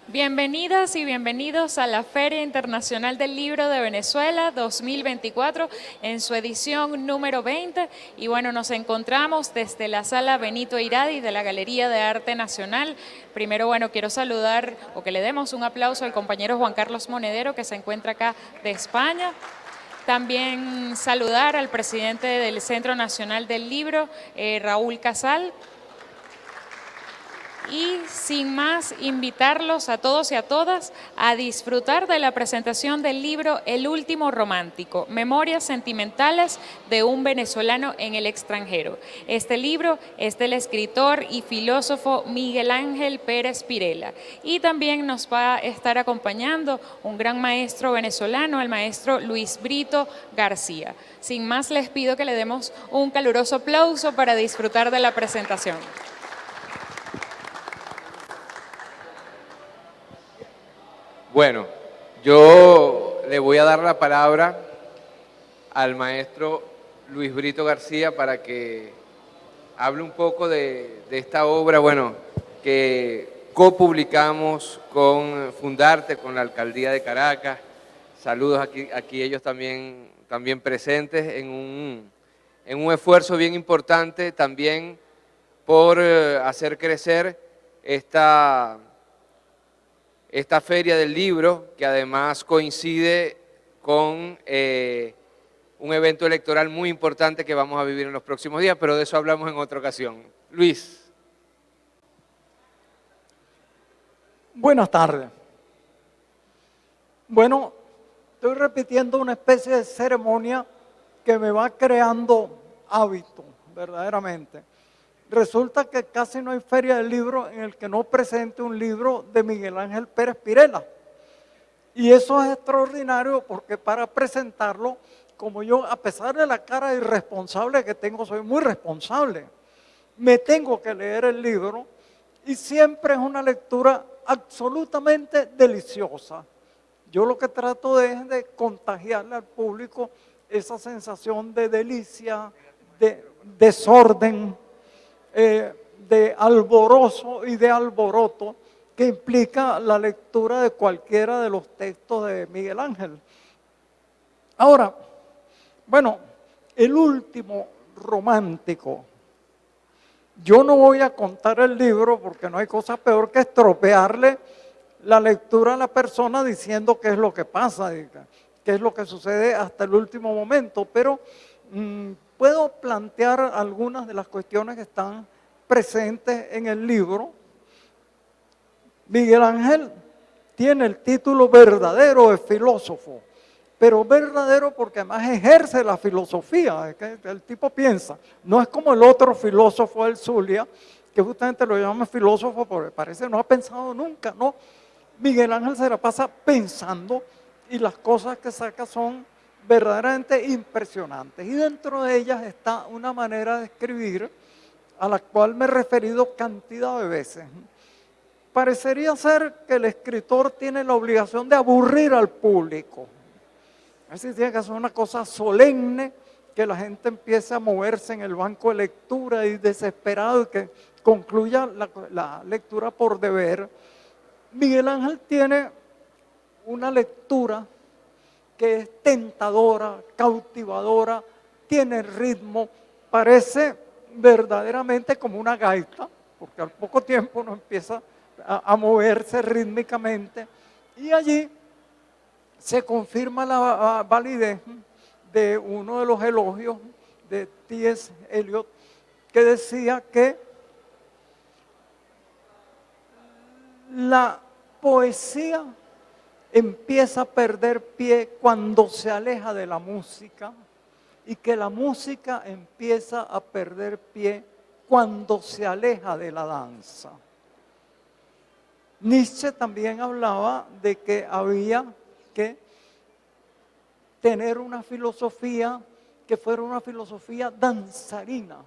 Bienvenidas y bienvenidos a la Feria Internacional del Libro de Venezuela 2024 en su edición número 20. Y bueno, nos encontramos desde la Sala Benito Iradi de la Galería de Arte Nacional. Primero, bueno, quiero saludar o que le demos un aplauso al compañero Juan Carlos Monedero, que se encuentra acá de España. También saludar al presidente del Centro Nacional del Libro, Raúl Casal. Y sin más, invitarlos a todos y a todas a disfrutar de la presentación del libro El último romántico, Memorias sentimentales de un venezolano en el extranjero. Este libro es del escritor y filósofo Miguel Ángel Pérez Pirela. Y también nos va a estar acompañando un gran maestro venezolano, el maestro Luis Brito García. Sin más, les pido que le demos un caluroso aplauso para disfrutar de la presentación. Bueno, yo le voy a dar la palabra al maestro Luis Brito García para que hable un poco de esta obra, bueno, que copublicamos con Fundarte, con la Alcaldía de Caracas. Saludos aquí ellos también presentes en un esfuerzo bien importante también por hacer crecer esta feria del libro, que además coincide con un evento electoral muy importante que vamos a vivir en los próximos días, pero de eso hablamos en otra ocasión. Luis. Buenas tardes. Bueno, estoy repitiendo una especie de ceremonia que me va creando hábito, verdaderamente. Resulta que casi no hay feria del libro en el que no presente un libro de Miguel Ángel Pérez Pirela. Y eso es extraordinario porque para presentarlo, como yo, a pesar de la cara irresponsable que tengo, soy muy responsable. Me tengo que leer el libro y siempre es una lectura absolutamente deliciosa. Yo lo que trato es de contagiarle al público esa sensación de delicia, de desorden, de alborozo y de alboroto que implica la lectura de cualquiera de los textos de Miguel Ángel. Ahora, bueno, el último romántico. Yo no voy a contar el libro porque no hay cosa peor que estropearle la lectura a la persona diciendo qué es lo que pasa, qué es lo que sucede hasta el último momento, pero puedo plantear algunas de las cuestiones que están presentes en el libro. Miguel Ángel tiene el título verdadero de filósofo, pero verdadero porque además ejerce la filosofía, es que el tipo piensa, no es como el otro filósofo del Zulia, que justamente lo llama filósofo porque parece no ha pensado nunca, no. Miguel Ángel se la pasa pensando y las cosas que saca son verdaderamente impresionantes. Y dentro de ellas está una manera de escribir a la cual me he referido cantidad de veces. Parecería ser que el escritor tiene la obligación de aburrir al público. Es decir, tiene que hacer una cosa solemne, que la gente empiece a moverse en el banco de lectura y desesperado y que concluya la lectura por deber. Miguel Ángel tiene una lectura que es tentadora, cautivadora, tiene ritmo, parece verdaderamente como una gaita, porque al poco tiempo uno empieza a moverse rítmicamente y allí se confirma la validez de uno de los elogios de T.S. Eliot, que decía que la poesía empieza a perder pie cuando se aleja de la música y que la música empieza a perder pie cuando se aleja de la danza. Nietzsche también hablaba de que había que tener una filosofía que fuera una filosofía danzarina,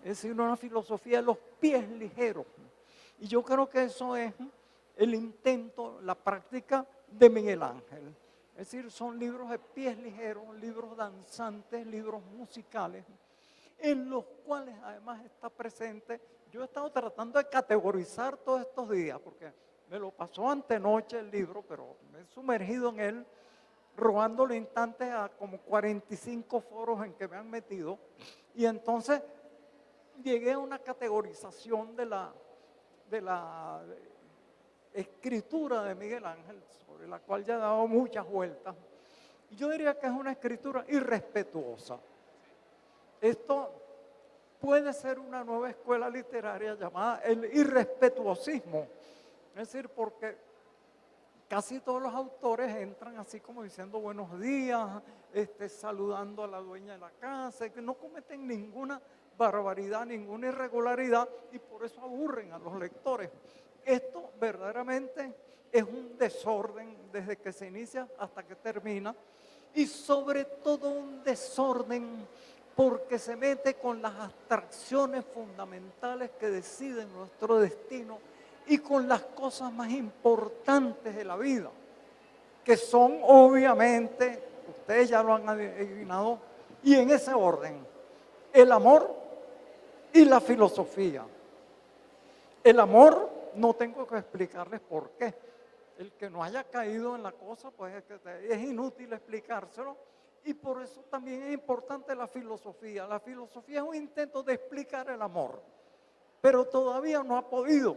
es decir, una filosofía de los pies ligeros. Y yo creo que eso es el intento, la práctica de Miguel Ángel. Es decir, son libros de pies ligeros, libros danzantes, libros musicales, en los cuales además está presente. Yo he estado tratando de categorizar todos estos días, porque Me lo pasó antenoche el libro, pero me he sumergido en él, robándole instantes a como 45 foros en que me han metido. Y entonces llegué a una categorización de la escritura de Miguel Ángel, sobre la cual ya he dado muchas vueltas. Y yo diría que es una escritura irrespetuosa. Esto puede ser una nueva escuela literaria llamada el irrespetuosismo. Es decir, porque casi todos los autores entran así como diciendo buenos días, saludando a la dueña de la casa, que no cometen ninguna barbaridad, ninguna irregularidad, y por eso aburren a los lectores. Esto verdaderamente es un desorden desde que se inicia hasta que termina, y sobre todo un desorden porque se mete con las abstracciones fundamentales que deciden nuestro destino y con las cosas más importantes de la vida, que son obviamente, ustedes ya lo han adivinado, y en ese orden, el amor y la filosofía. El amor, no tengo que explicarles por qué. El que no haya caído en la cosa, pues es inútil explicárselo. Y por eso también es importante la filosofía. La filosofía es un intento de explicar el amor, pero todavía no ha podido.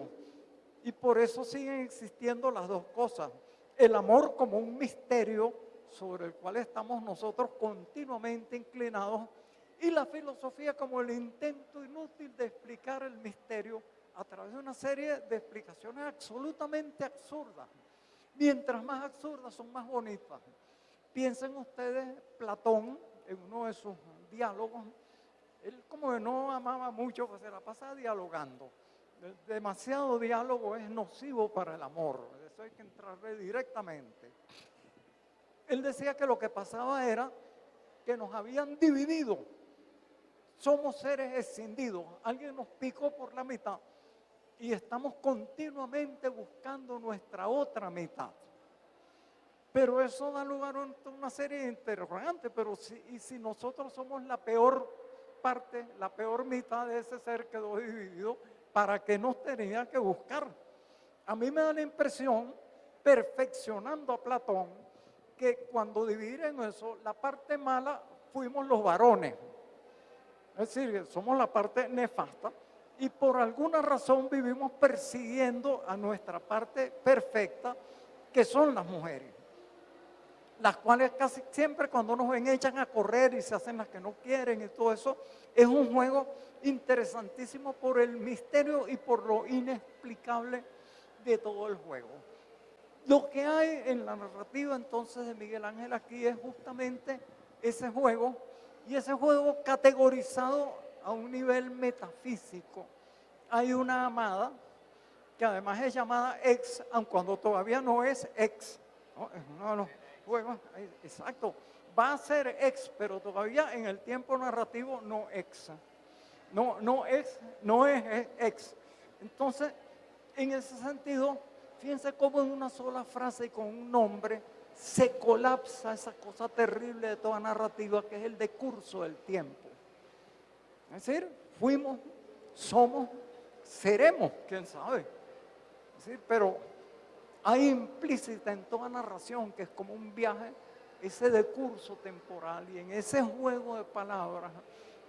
Y por eso siguen existiendo las dos cosas. El amor como un misterio sobre el cual estamos nosotros continuamente inclinados, y la filosofía como el intento inútil de explicar el misterio a través de una serie de explicaciones absolutamente absurdas. Mientras más absurdas son más bonitas. Piensen ustedes, Platón, en uno de sus diálogos, él como que no amaba mucho, pues se la pasa dialogando. Demasiado diálogo es nocivo para el amor, eso hay que entrarle directamente. Él decía que lo que pasaba era que nos habían dividido, somos seres escindidos, alguien nos picó por la mitad y estamos continuamente buscando nuestra otra mitad. Pero eso da lugar a una serie de interrogantes, pero si nosotros somos la peor parte, la peor mitad de ese ser que quedó dividido, ¿para qué nos tenía que buscar? A mí me da la impresión, perfeccionando a Platón, que cuando dividen eso, la parte mala fuimos los varones. Es decir, somos la parte nefasta y por alguna razón vivimos persiguiendo a nuestra parte perfecta, que son las mujeres. Las cuales casi siempre cuando nos ven echan a correr y se hacen las que no quieren y todo eso. Es un juego interesantísimo por el misterio y por lo inexplicable de todo el juego. Lo que hay en la narrativa entonces de Miguel Ángel aquí es justamente ese juego, y ese juego categorizado a un nivel metafísico. Hay una amada que además es llamada ex, aun cuando todavía no es ex, ¿no? Es uno de los juegos, exacto, va a ser ex, pero todavía en el tiempo narrativo no ex. No es ex. Entonces, en ese sentido, fíjense cómo en una sola frase y con un nombre se colapsa esa cosa terrible de toda narrativa que es el decurso del tiempo. Es decir, fuimos, somos, seremos, quién sabe. Es decir, pero hay implícita en toda narración, que es como un viaje, ese decurso temporal, y en ese juego de palabras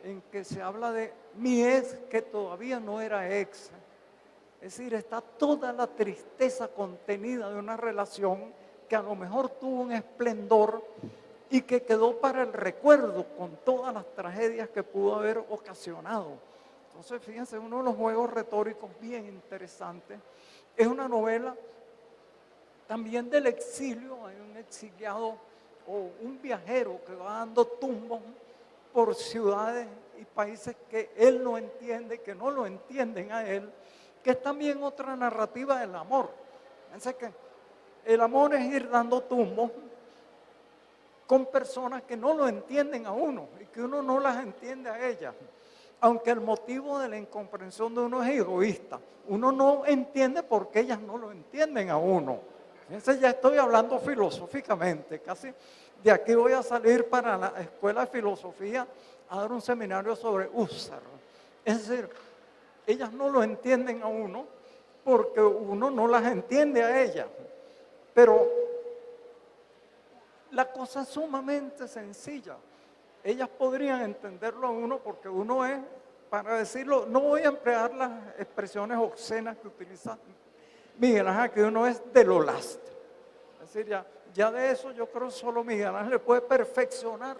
en que se habla de mi ex que todavía no era ex. Es decir, está toda la tristeza contenida de una relación que a lo mejor tuvo un esplendor y que quedó para el recuerdo con todas las tragedias que pudo haber ocasionado. Entonces, fíjense, uno de los juegos retóricos bien interesantes. Es una novela también del exilio. Hay un exiliado o un viajero que va dando tumbos por ciudades y países que él no entiende, que no lo entienden a él, que es también otra narrativa del amor. Fíjense que el amor es ir dando tumbos con personas que no lo entienden a uno y que uno no las entiende a ellas. Aunque el motivo de la incomprensión de uno es egoísta, uno no entiende por qué ellas no lo entienden a uno. Fíjense, ya estoy hablando filosóficamente, casi de aquí voy a salir para la escuela de filosofía a dar un seminario sobre Husserl. Es decir, ellas no lo entienden a uno porque uno no las entiende a ellas. Pero la cosa es sumamente sencilla. Ellas podrían entenderlo a uno porque uno es, para decirlo, no voy a emplear las expresiones obscenas que utiliza Miguel Ángel, que uno es de lo last. Es decir, ya de eso yo creo solo Miguel Ángel le puede perfeccionar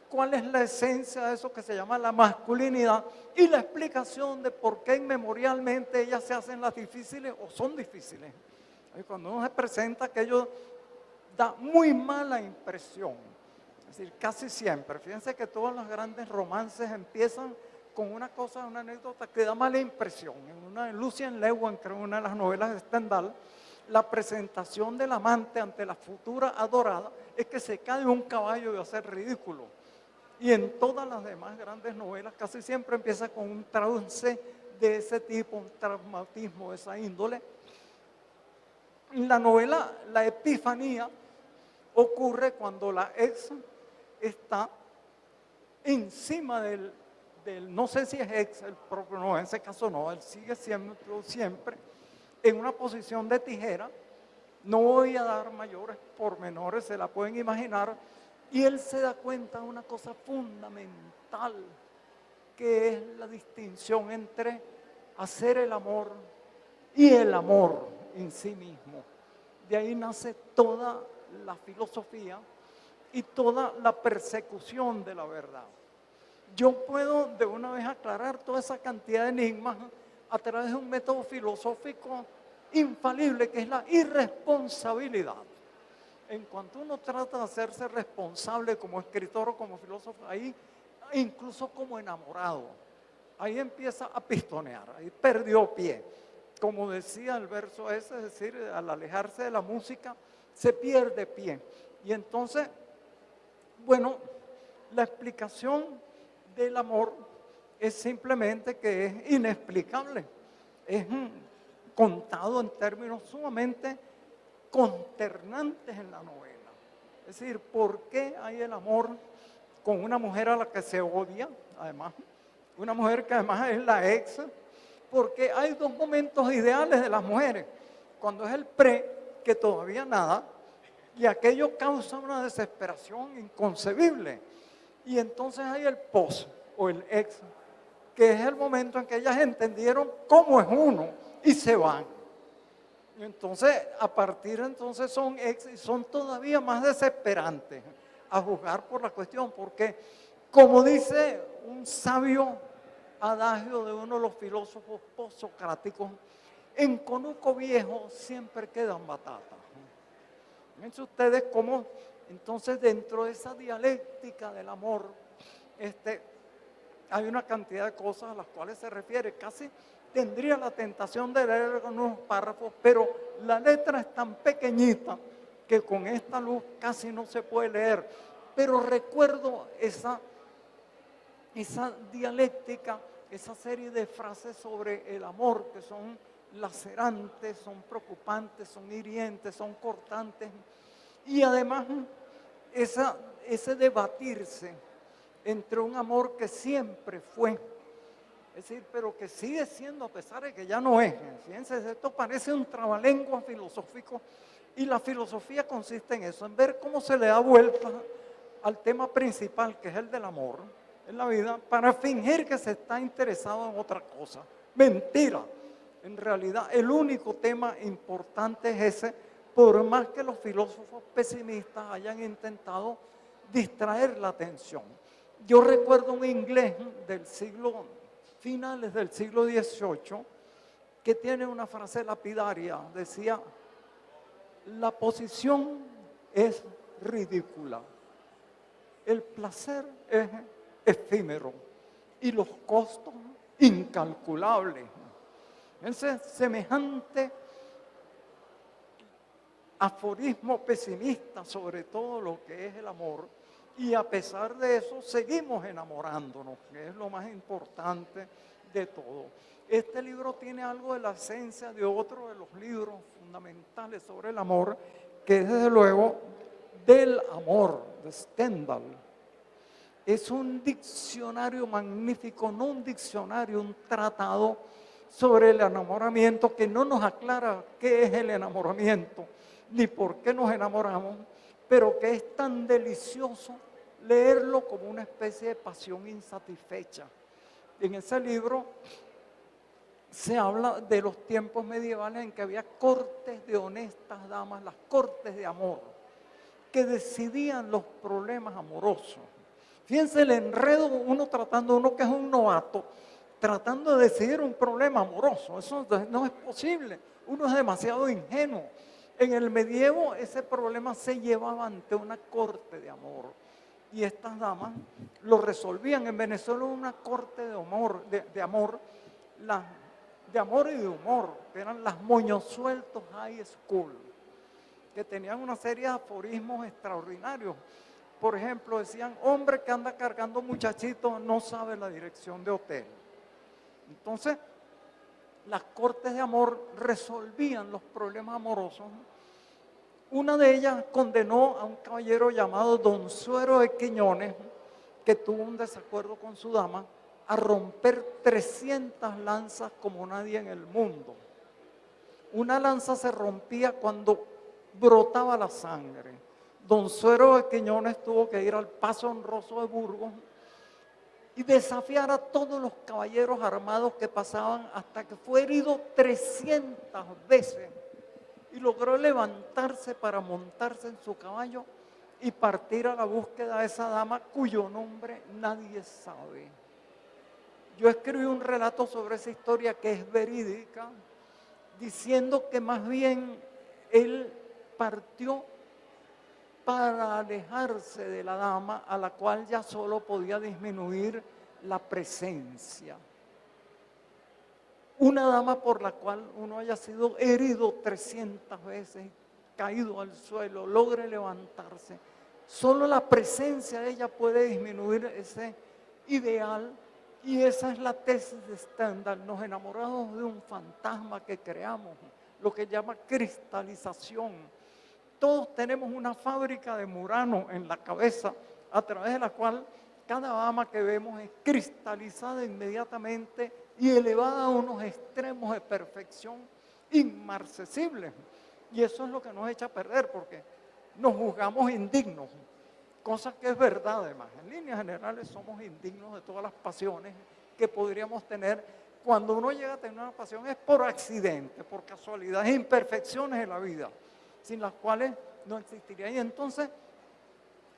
cuál es la esencia de eso que se llama la masculinidad y la explicación de por qué inmemorialmente ellas se hacen las difíciles o son difíciles. Y cuando uno se presenta, aquello da muy mala impresión. Es decir, casi siempre. Fíjense que todos los grandes romances empiezan con una cosa, una anécdota que da mala impresión. En una de Lucien Leuwen, creo, una de las novelas de Stendhal, la presentación del amante ante la futura adorada es que se cae de un caballo y hace ridículo. Y en todas las demás grandes novelas casi siempre empieza con un trance de ese tipo, un traumatismo de esa índole. En la novela La Epifanía ocurre cuando la ex está encima del no sé si es ex, el propio, no, en ese caso no, él sigue siempre en una posición de tijera. No voy a dar mayores pormenores, se la pueden imaginar, y él se da cuenta de una cosa fundamental, que es la distinción entre hacer el amor y el amor en sí mismo. De ahí nace toda la filosofía y toda la persecución de la verdad. Yo puedo de una vez aclarar toda esa cantidad de enigmas a través de un método filosófico infalible, que es la irresponsabilidad. En cuanto uno trata de hacerse responsable como escritor o como filósofo, ahí, incluso como enamorado, ahí empieza a pistonear, ahí perdió pie. Como decía el verso ese, es decir, al alejarse de la música, se pierde pie. Y entonces, bueno, la explicación del amor es simplemente que es inexplicable. Es contado en términos sumamente consternantes en la novela. Es decir, ¿por qué hay el amor con una mujer a la que se odia? Además, una mujer que además es la ex. Porque hay dos momentos ideales de las mujeres. Cuando es el pre, que todavía nada, y aquello causa una desesperación inconcebible. Y entonces hay el post o el ex, que es el momento en que ellas entendieron cómo es uno y se van. Y entonces, a partir de entonces son ex y son todavía más desesperantes a juzgar por la cuestión, porque como dice un sabio adagio de uno de los filósofos postsocráticos, en conuco viejo siempre quedan batatas. Fíjense ustedes cómo entonces dentro de esa dialéctica del amor hay una cantidad de cosas a las cuales se refiere. Casi tendría la tentación de leer unos párrafos, pero la letra es tan pequeñita que con esta luz casi no se puede leer. Pero recuerdo esa dialéctica, esa serie de frases sobre el amor que son lacerantes, son preocupantes, son hirientes, son cortantes. Y además ese debatirse entre un amor que siempre fue, es decir, pero que sigue siendo a pesar de que ya no es. Fíjense, esto parece un trabalengua filosófico y la filosofía consiste en eso, en ver cómo se le da vuelta al tema principal, que es el del amor en la vida, para fingir que se está interesado en otra cosa. Mentira. En realidad, el único tema importante es ese, por más que los filósofos pesimistas hayan intentado distraer la atención. Yo recuerdo un inglés del finales del siglo XVIII, que tiene una frase lapidaria, decía: la posición es ridícula, el placer es efímero y los costos incalculables. Entonces, semejante aforismo pesimista sobre todo lo que es el amor, y a pesar de eso seguimos enamorándonos, que es lo más importante de todo. Este libro tiene algo de la esencia de otro de los libros fundamentales sobre el amor, que es desde luego Del amor, de Stendhal. Es un diccionario magnífico, no un diccionario, un tratado sobre el enamoramiento, que no nos aclara qué es el enamoramiento, ni por qué nos enamoramos, pero que es tan delicioso leerlo como una especie de pasión insatisfecha. En ese libro se habla de los tiempos medievales en que había cortes de honestas damas, las cortes de amor, que decidían los problemas amorosos. Fíjense el enredo, uno que es un novato, tratando de decidir un problema amoroso. Eso no es posible, uno es demasiado ingenuo. En el medievo ese problema se llevaba ante una corte de amor y estas damas lo resolvían. En Venezuela una corte de amor, de amor y de humor, que eran las Moñosueltos High School, que tenían una serie de aforismos extraordinarios. Por ejemplo, decían, hombre que anda cargando muchachitos no sabe la dirección de hotel. Entonces, las cortes de amor resolvían los problemas amorosos. Una de ellas condenó a un caballero llamado Don Suero de Quiñones, que tuvo un desacuerdo con su dama, a romper 300 lanzas como nadie en el mundo. Una lanza se rompía cuando brotaba la sangre. Don Suero de Quiñones tuvo que ir al Paso Honroso de Burgos y desafiar a todos los caballeros armados que pasaban hasta que fue herido 300 veces y logró levantarse para montarse en su caballo y partir a la búsqueda de esa dama cuyo nombre nadie sabe. Yo escribí un relato sobre esa historia que es verídica, diciendo que más bien él partió para alejarse de la dama a la cual ya solo podía disminuir la presencia. Una dama por la cual uno haya sido herido 300 veces, caído al suelo, logre levantarse. Solo la presencia de ella puede disminuir ese ideal y esa es la tesis de Stendhal. Nos enamoramos de un fantasma que creamos, lo que llama cristalización. Todos tenemos una fábrica de Murano en la cabeza a través de la cual cada dama que vemos es cristalizada inmediatamente y elevada a unos extremos de perfección inmarcesibles. Y eso es lo que nos echa a perder porque nos juzgamos indignos, cosa que es verdad además. En líneas generales somos indignos de todas las pasiones que podríamos tener. Cuando uno llega a tener una pasión es por accidente, por casualidad, imperfecciones de la vida, sin las cuales no existiría. Y entonces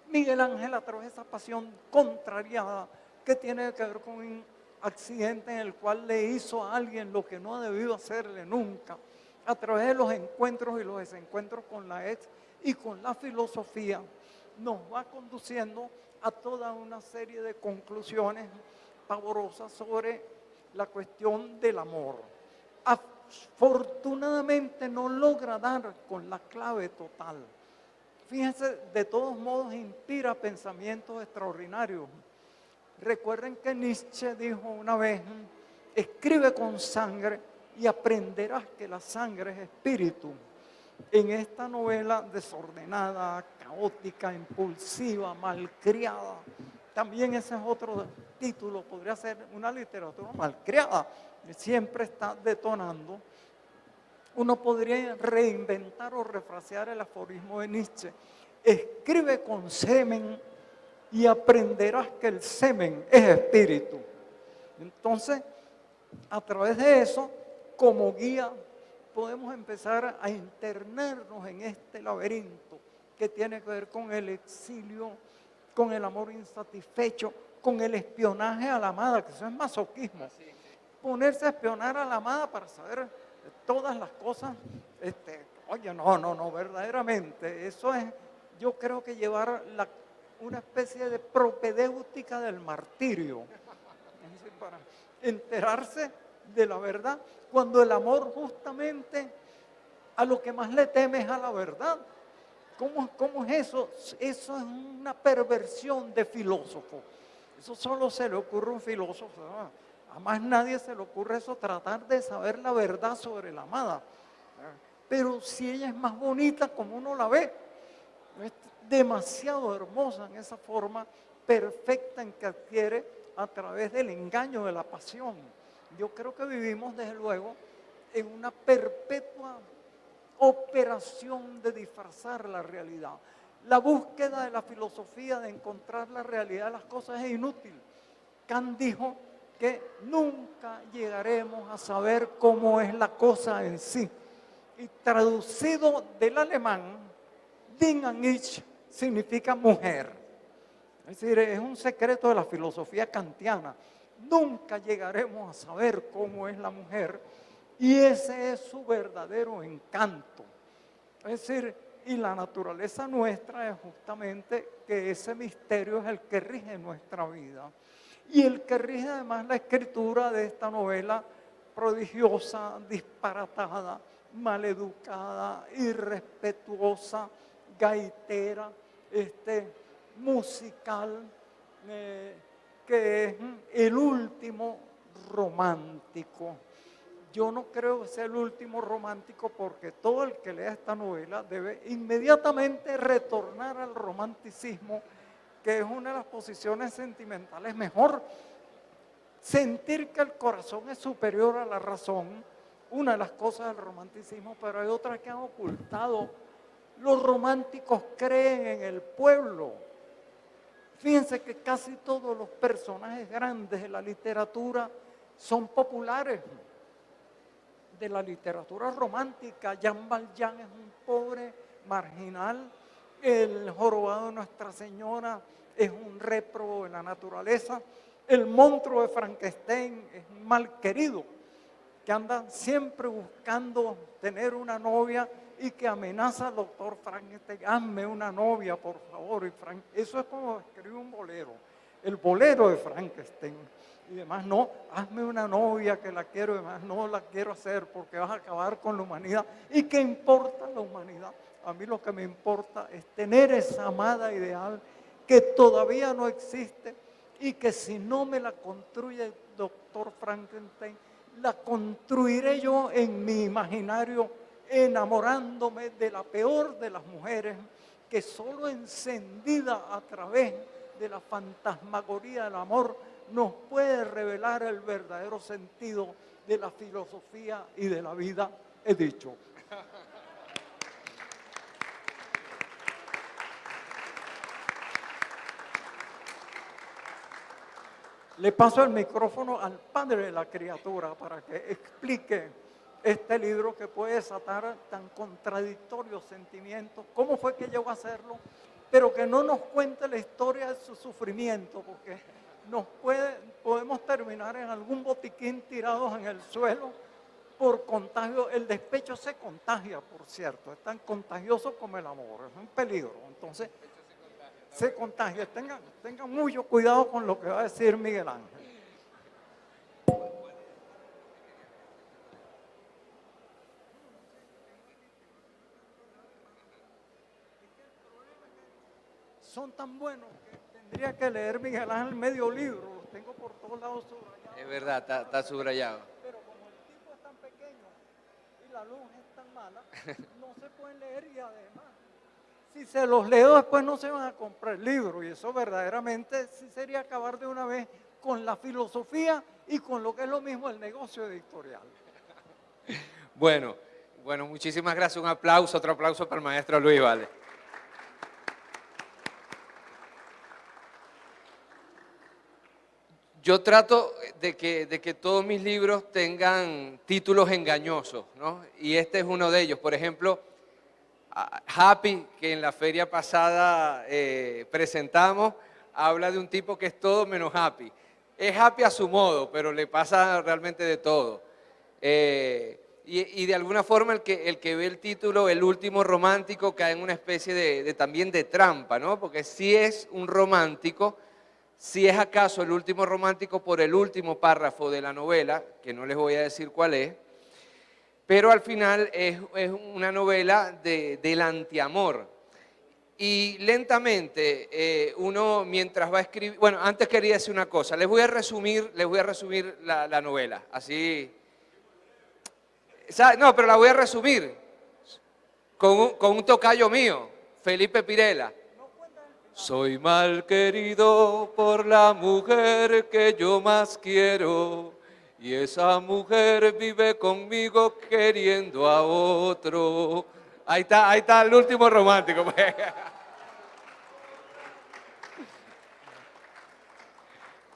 Miguel Ángel, a través de esa pasión contrariada que tiene que ver con un accidente en el cual le hizo a alguien lo que no ha debido hacerle nunca, a través de los encuentros y los desencuentros con la ex y con la filosofía, nos va conduciendo a toda una serie de conclusiones pavorosas sobre la cuestión del amor. Afortunadamente no logra dar con la clave total. Fíjense, de todos modos inspira pensamientos extraordinarios. Recuerden que Nietzsche dijo una vez, escribe con sangre y aprenderás que la sangre es espíritu. En esta novela desordenada, caótica, impulsiva, malcriada, también ese es otro título, podría ser una literatura malcriada, que siempre está detonando. Uno podría reinventar o refrasear el aforismo de Nietzsche. Escribe con semen y aprenderás que el semen es espíritu. Entonces, a través de eso, como guía, podemos empezar a internarnos en este laberinto que tiene que ver con el exilio, con el amor insatisfecho, con el espionaje a la amada, que eso es masoquismo. Ponerse a espionar a la amada para saber todas las cosas, oye, no, verdaderamente, eso es, yo creo que llevar una especie de propedéutica del martirio, es decir, para enterarse de la verdad, cuando el amor justamente a lo que más le teme es a la verdad. ¿Cómo es eso? Eso es una perversión de filósofo. Eso solo se le ocurre a un filósofo, ¿no? A más nadie se le ocurre eso, tratar de saber la verdad sobre la amada. Pero si ella es más bonita como uno la ve, es demasiado hermosa en esa forma perfecta en que adquiere a través del engaño de la pasión. Yo creo que vivimos, desde luego, en una perpetua operación de disfrazar la realidad. La búsqueda de la filosofía de encontrar la realidad de las cosas es inútil. Kant dijo que nunca llegaremos a saber cómo es la cosa en sí. Y traducido del alemán, Ding an ich significa mujer. Es decir, es un secreto de la filosofía kantiana. Nunca llegaremos a saber cómo es la mujer y ese es su verdadero encanto. Es decir, y la naturaleza nuestra es justamente que ese misterio es el que rige nuestra vida. Y el que rige además la escritura de esta novela prodigiosa, disparatada, maleducada, irrespetuosa, gaitera, musical, que es el último romántico. Yo no creo que sea el último romántico porque todo el que lea esta novela debe inmediatamente retornar al romanticismo, que es una de las posiciones sentimentales mejor. Sentir que el corazón es superior a la razón, una de las cosas del romanticismo, pero hay otras que han ocultado. Los románticos creen en el pueblo. Fíjense que casi todos los personajes grandes de la literatura son populares. De la literatura romántica, Jean Valjean es un pobre marginal, el jorobado de Nuestra Señora es un réprobo de la naturaleza, el monstruo de Frankenstein es un mal querido, que anda siempre buscando tener una novia y que amenaza al doctor Frankenstein, hazme una novia, por favor. Y eso es como escribe un bolero, el bolero de Frankenstein. Y demás, no, hazme una novia que la quiero, y demás, no la quiero hacer porque vas a acabar con la humanidad. ¿Y qué importa la humanidad? A mí lo que me importa es tener esa amada ideal que todavía no existe y que si no me la construye el doctor Frankenstein, la construiré yo en mi imaginario, enamorándome de la peor de las mujeres, que solo encendida a través de la fantasmagoría del amor nos puede revelar el verdadero sentido de la filosofía y de la vida, he dicho. Le paso el micrófono al padre de la criatura para que explique este libro que puede desatar tan contradictorios sentimientos. ¿Cómo fue que llegó a hacerlo? Pero que no nos cuente la historia de su sufrimiento, porque podemos terminar en algún botiquín tirados en el suelo por contagio. El despecho se contagia, por cierto, es tan contagioso como el amor, es un peligro. Entonces, se contagia. Tengan mucho cuidado con lo que va a decir Miguel Ángel. Son tan buenos que tendría que leer Miguel Ángel medio libro, los tengo por todos lados subrayados. Es verdad, está subrayado. Pero como el tipo es tan pequeño y la luz es tan mala, no se pueden leer y además, si se los leo después no se van a comprar el libro y eso verdaderamente sí sería acabar de una vez con la filosofía y con lo que es lo mismo el negocio editorial. Bueno, muchísimas gracias. Un aplauso, otro aplauso para el maestro Luis, vale. Yo trato de que todos mis libros tengan títulos engañosos, ¿no? Y este es uno de ellos. Por ejemplo, Happy, que en la feria pasada presentamos, habla de un tipo que es todo menos happy. Es happy a su modo, pero le pasa realmente de todo. Y de alguna forma el que ve el título, El último romántico, cae en una especie también de trampa, ¿no? Porque sí es un romántico, si es acaso el último romántico por el último párrafo de la novela, que no les voy a decir cuál es, pero al final es una novela del antiamor. Y lentamente uno mientras va a escribir, bueno, antes quería decir una cosa, les voy a resumir la novela, así, no, pero la voy a resumir con un tocayo mío, Felipe Pirela. Soy mal querido por la mujer que yo más quiero y esa mujer vive conmigo queriendo a otro. Ahí está el último romántico.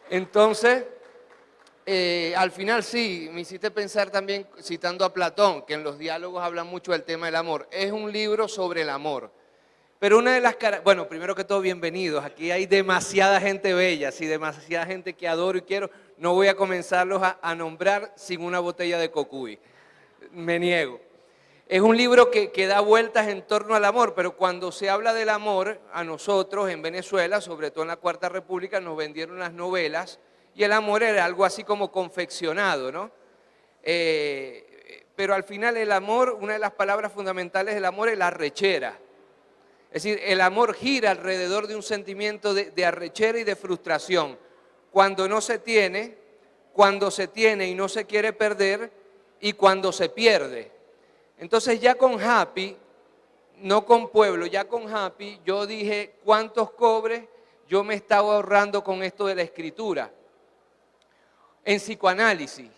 Entonces, al final sí, me hiciste pensar también, citando a Platón, que en los diálogos habla mucho del tema del amor. Es un libro sobre el amor. Pero una de las bueno, primero que todo, bienvenidos. Aquí hay demasiada gente bella, sí, demasiada gente que adoro y quiero. No voy a comenzarlos a nombrar sin una botella de cocuy. Me niego. Es un libro que da vueltas en torno al amor, pero cuando se habla del amor, a nosotros en Venezuela, sobre todo en la Cuarta República, nos vendieron las novelas y el amor era algo así como confeccionado, ¿no? Pero al final el amor, una de las palabras fundamentales del amor es la arrechera. Es decir, el amor gira alrededor de un sentimiento de arrechera y de frustración. Cuando no se tiene, cuando se tiene y no se quiere perder, y cuando se pierde. Entonces ya con Happy, no con Pueblo, ya con Happy, yo dije cuántos cobres yo me estaba ahorrando con esto de la escritura. En psicoanálisis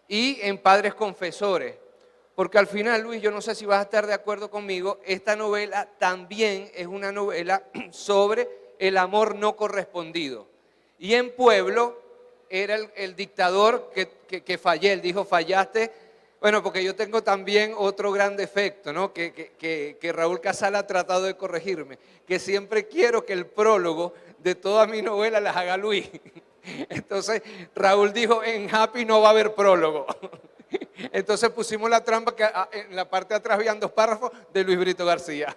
y en padres confesores. Porque al final, Luis, yo no sé si vas a estar de acuerdo conmigo, esta novela también es una novela sobre el amor no correspondido. Y en Pueblo era el dictador que fallé, él dijo, fallaste. Bueno, porque yo tengo también otro gran defecto, ¿no? Que Raúl Casal ha tratado de corregirme, que siempre quiero que el prólogo de todas mis novelas las haga Luis. Entonces, Raúl dijo, en Happy no va a haber prólogo. Entonces pusimos la trampa que en la parte de atrás habían 2 párrafos de Luis Brito García.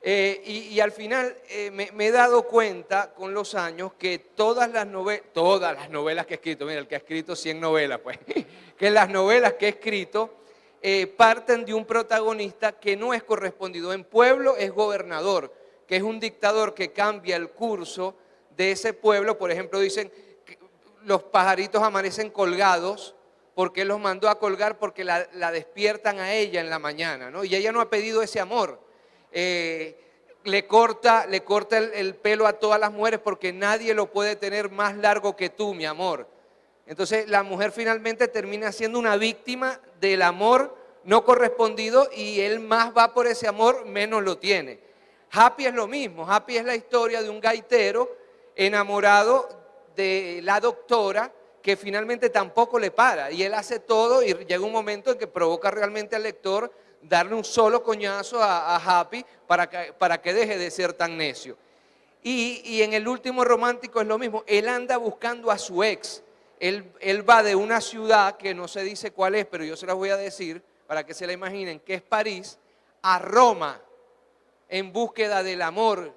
Y al final me he dado cuenta con los años que todas las novelas que he escrito, mira, el que ha escrito 100 novelas, pues, que las novelas que he escrito parten de un protagonista que no es correspondido. En Pueblo es gobernador, que es un dictador que cambia el curso de ese pueblo. Por ejemplo, dicen que los pajaritos amanecen colgados porque él los mandó a colgar porque la despiertan a ella en la mañana, ¿no? Y ella no ha pedido ese amor. Le corta el pelo a todas las mujeres porque nadie lo puede tener más largo que tú, mi amor. Entonces la mujer finalmente termina siendo una víctima del amor no correspondido y él más va por ese amor, menos lo tiene. Happy es lo mismo. Happy es la historia de un gaitero enamorado de la doctora que finalmente tampoco le para y él hace todo y llega un momento en que provoca realmente al lector darle un solo coñazo a Happy para que deje de ser tan necio. Y en el último romántico es lo mismo, él anda buscando a su ex, él va de una ciudad que no se dice cuál es, pero yo se las voy a decir para que se la imaginen, que es París, a Roma, en búsqueda del amor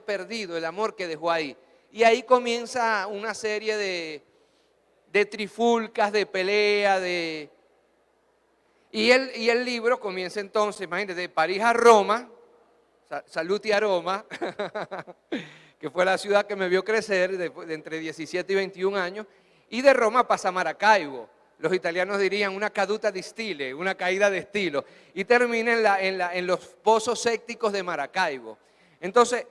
perdido, el amor que dejó ahí. Y ahí comienza una serie de trifulcas, de pelea, y el libro comienza entonces, imagínate, de París a Roma, Salute a Roma, que fue la ciudad que me vio crecer de entre 17 y 21 años, y de Roma pasa a Maracaibo. Los italianos dirían una caduta di stile, una caída de estilo, y termina en los pozos sépticos de Maracaibo. Entonces,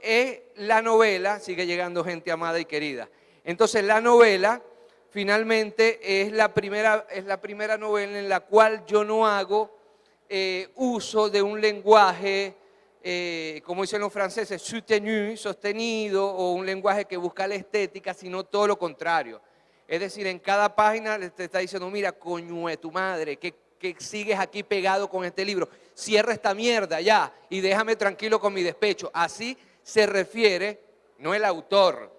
la novela, sigue llegando gente amada y querida, entonces la novela finalmente es la primera novela en la cual yo no hago uso de un lenguaje, como dicen los franceses, soutenu, sostenido, o un lenguaje que busca la estética, sino todo lo contrario. Es decir, en cada página te está diciendo, mira, coño de tu madre, que sigues aquí pegado con este libro, cierra esta mierda ya y déjame tranquilo con mi despecho. Así se refiere, no el autor,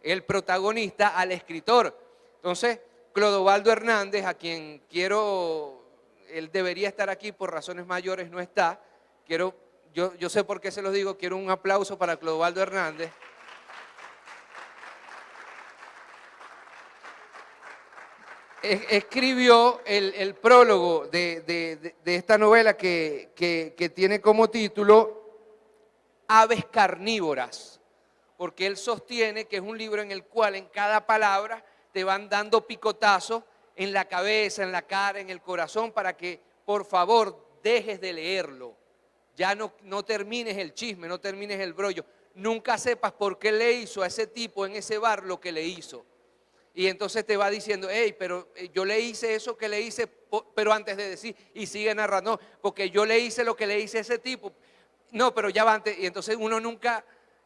el protagonista, al escritor. Entonces, Clodovaldo Hernández, a quien quiero, él debería estar aquí, por razones mayores no está, yo sé por qué se los digo, quiero un aplauso para Clodovaldo Hernández. Escribió el prólogo de esta novela que tiene como título Aves carnívoras, porque él sostiene que es un libro en el cual en cada palabra te van dando picotazos en la cabeza, en la cara, en el corazón, para que por favor dejes de leerlo. Ya no termines el chisme, no termines el brollo. Nunca sepas por qué le hizo a ese tipo en ese bar lo que le hizo. Y entonces te va diciendo, hey, pero yo le hice eso que le hice, pero antes de decir, y sigue narrando, no, porque yo le hice lo que le hice a ese tipo. No, pero ya va antes, y entonces uno nunca,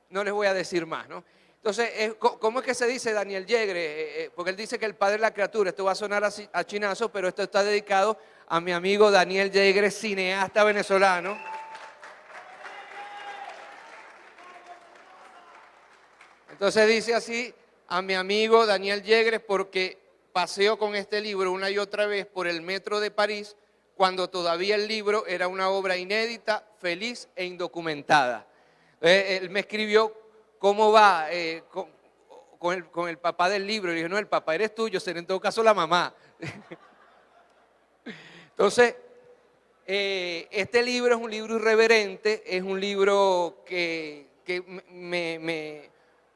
no les voy a decir más, ¿no? Entonces, ¿cómo es que se dice Daniel Yegre? Porque él dice que el padre de la criatura, esto va a sonar a chinazo, pero esto está dedicado a mi amigo Daniel Yegre, cineasta venezolano. Entonces dice así, a mi amigo Daniel Yegre, porque paseo con este libro una y otra vez por el metro de París, cuando todavía el libro era una obra inédita, feliz e indocumentada. Él me escribió cómo va con el papá del libro. Y dije, no, el papá eres tú, yo seré en todo caso la mamá. Entonces, este libro es un libro irreverente, es un libro que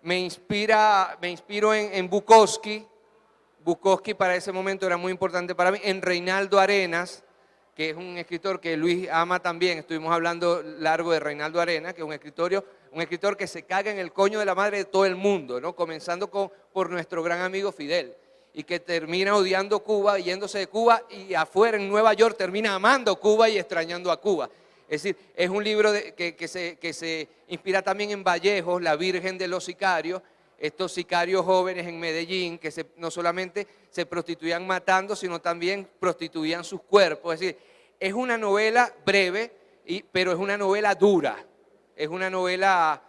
me inspiro en Bukowski. Bukowski para ese momento era muy importante para mí, en Reinaldo Arenas, que es un escritor que Luis ama también. Estuvimos hablando largo de Reinaldo Arenas, que es un escritor que se caga en el coño de la madre de todo el mundo, ¿no? Comenzando por nuestro gran amigo Fidel, y que termina odiando Cuba, yéndose de Cuba, y afuera en Nueva York termina amando Cuba y extrañando a Cuba. Es decir, es un libro que se inspira también en Vallejos, La Virgen de los Sicarios, estos sicarios jóvenes en Medellín que no solamente se prostituían matando, sino también prostituían sus cuerpos. Es decir, es una novela breve, pero es una novela dura, es una novela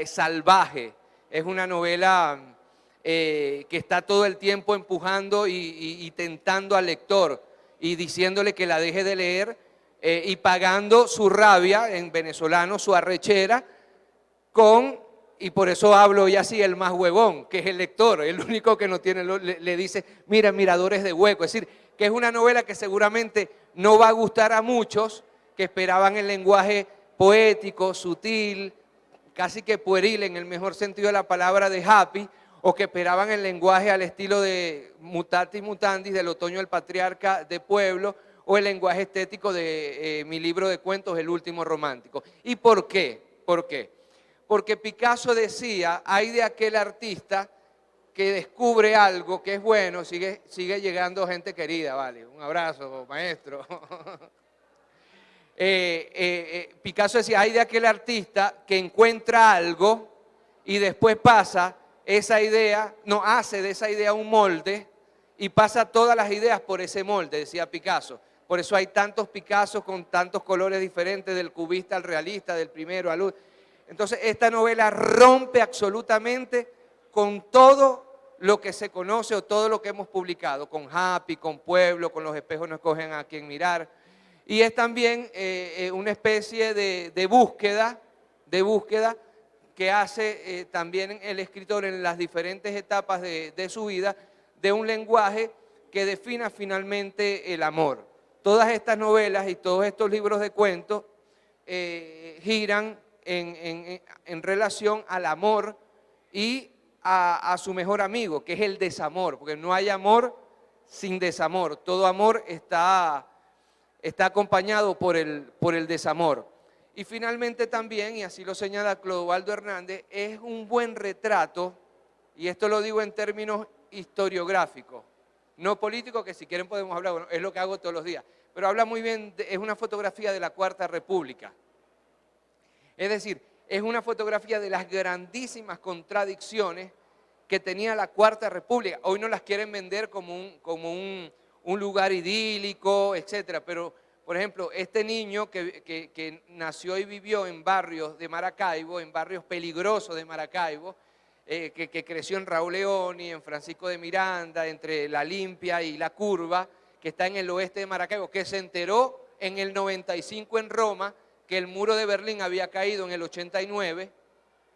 salvaje, es una novela que está todo el tiempo empujando y tentando al lector y diciéndole que la deje de leer y pagando su rabia, en venezolano, su arrechera, y por eso hablo ya así, el más huevón, que es el lector, el único que no tiene, le dice, mira, miradores de hueco. Es decir, que es una novela que seguramente no va a gustar a muchos que esperaban el lenguaje poético, sutil, casi que pueril en el mejor sentido de la palabra de Happy, o que esperaban el lenguaje al estilo de Mutatis Mutandis, del Otoño del Patriarca de Pueblo, o el lenguaje estético de mi libro de cuentos, El Último Romántico. ¿Y por qué? ¿Por qué? Porque Picasso decía, hay de aquel artista que descubre algo que es bueno, sigue llegando gente querida, vale, un abrazo, maestro. Picasso decía, hay de aquel artista que encuentra algo y después pasa esa idea, no hace de esa idea un molde y pasa todas las ideas por ese molde, decía Picasso. Por eso hay tantos Picassos con tantos colores diferentes, del cubista al realista, del primero al último. Entonces esta novela rompe absolutamente con todo lo que se conoce o todo lo que hemos publicado, con Happy, con Pueblo, con Los espejos no escogen a quien mirar. Y es también una especie de búsqueda que hace también el escritor en las diferentes etapas de su vida, de un lenguaje que defina finalmente el amor. Todas estas novelas y todos estos libros de cuentos giran en relación al amor y a su mejor amigo, que es el desamor, porque no hay amor sin desamor. Todo amor está acompañado por el desamor. Y finalmente también, y así lo señala Clodovaldo Hernández, es un buen retrato, y esto lo digo en términos historiográficos, no políticos, que si quieren podemos hablar, bueno, es lo que hago todos los días, pero habla muy bien, es una fotografía de la Cuarta República. Es decir, es una fotografía de las grandísimas contradicciones que tenía la Cuarta República. Hoy no las quieren vender como un lugar idílico, etcétera, pero, por ejemplo, este niño que nació y vivió en barrios de Maracaibo, en barrios peligrosos de Maracaibo, que creció en Raúl Leoni, en Francisco de Miranda, entre La Limpia y La Curva, que está en el oeste de Maracaibo, que se enteró en el 95 en Roma, que el muro de Berlín había caído en el 89,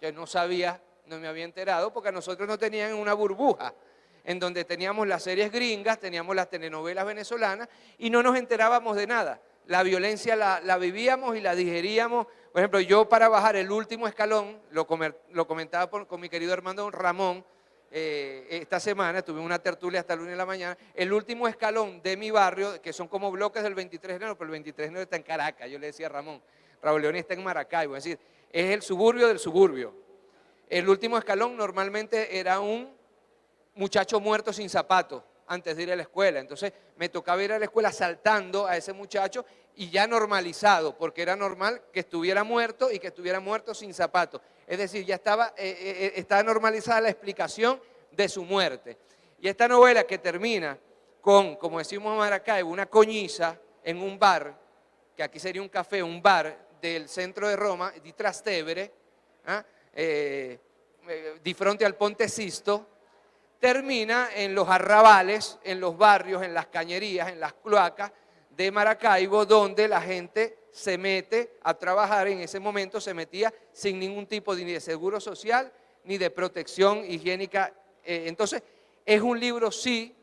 yo no sabía, no me había enterado, porque a nosotros nos tenían en una burbuja, en donde teníamos las series gringas, teníamos las telenovelas venezolanas, y no nos enterábamos de nada. La violencia la vivíamos y la digeríamos. Por ejemplo, yo para bajar el último escalón, lo comentaba con mi querido hermano Ramón, esta semana, tuve una tertulia hasta el lunes de la mañana, el último escalón de mi barrio, que son como bloques del 23 de enero, pero el 23 de enero está en Caracas, yo le decía a Ramón, Raúl Leoni está en Maracaibo, es decir, es el suburbio del suburbio. El último escalón normalmente era un muchacho muerto sin zapatos antes de ir a la escuela. Entonces me tocaba ir a la escuela saltando a ese muchacho y ya normalizado, porque era normal que estuviera muerto y que estuviera muerto sin zapatos. Es decir, ya estaba normalizada la explicación de su muerte. Y esta novela que termina con, como decimos en Maracaibo, una coñiza en un bar, que aquí sería un café, un bar del centro de Roma, di Trastevere, di fronte al Ponte Sisto, termina en los arrabales, en los barrios, en las cañerías, en las cloacas de Maracaibo, donde la gente se mete a trabajar. En ese momento se metía sin ningún tipo ni de seguro social ni de protección higiénica. Entonces, es un libro sí